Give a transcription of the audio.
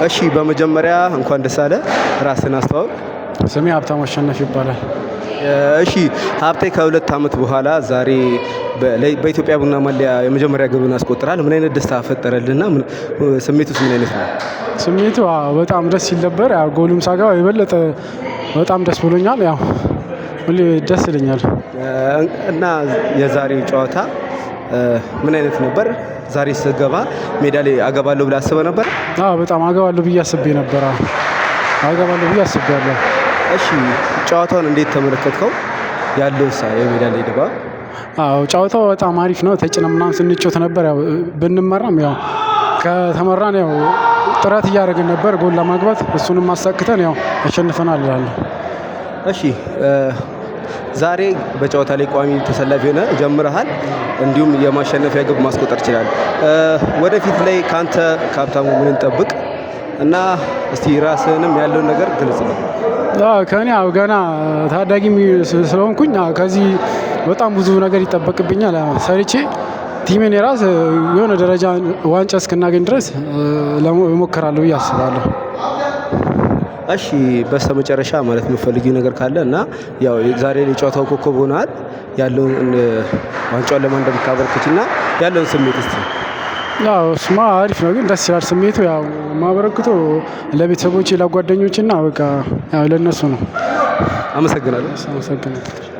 እሺ በመጀመሪያ እንኳን ደስ አለ። ራስን አስተዋውቅ። ስሜ ሀብታሙ አሸናፊ ይባላል። እሺ ሀብቴ ከ2 ዓመት በኋላ ዛሬ በኢትዮጵያ ቡና ማሊያ የመጀመሪያ ግብን አስቆጥራል። ምን አይነት ደስታ ፈጠረልና ስሜቱስ ምን አይነት ነው? ስሜቱ በጣም ደስ ሲል ነበር። ያው ጎሉም ሳገባ የበለጠ በጣም ደስ ብሎኛል። ያው ሁሌ ደስ ይለኛል። እና የዛሬው ጨዋታ ምን አይነት ነበር? ዛሬ ስገባ ሜዳ ላይ አገባለሁ ብለህ አስበህ ነበር? በጣም አገባለሁ ብዬ አስቤ ነበር። አገባለሁ ብዬ አስቤያለሁ። እሺ ጨዋታውን እንዴት ተመለከትከው? ያለው የሜዳ ላይ ድባብ? ጨዋታው በጣም አሪፍ ነው። ተጭነን ምናምን ስንጮት ነበር። ያው ብንመራም ያው ከተመራን ያው ጥረት እያደረግን ነበር ጎል ለማግባት። እሱንም አሳክተን ያው አሸንፈናል እላለሁ። እሺ ዛሬ በጨዋታ ላይ ቋሚ ተሰላፊ ሆነ ጀምረሃል። እንዲሁም የማሸነፊያ ግብ ማስቆጠር ይችላል። ወደፊት ላይ ካንተ ከሀብታሙ ምን እንጠብቅ እና እስቲ ራስህንም ያለውን ነገር ግልጽ ነው። ከኔ ገና ታዳጊ ስለሆንኩኝ ከዚህ በጣም ብዙ ነገር ይጠበቅብኛል። ሰርቼ ቲሜን የራስ የሆነ ደረጃ ዋንጫ እስክናገኝ ድረስ እሞክራለሁ ብዬ አስባለሁ። እሺ በስተመጨረሻ ማለት የምፈልጊው ነገር ካለ እና ያው ዛሬ ላይ ጨዋታው ኮከብ ሆነሃል። ያለውን ዋንጫውን ለማን እንደምታበረክትና ያለውን ስሜት እስቲ። እሱማ አሪፍ ነው፣ ግን ደስ ይላል ስሜቱ። ያው ማበረክቶ ለቤተሰቦቼ ለጓደኞቼና በቃ ያው ለነሱ ነው። አመሰግናለሁ። አመሰግናለሁ።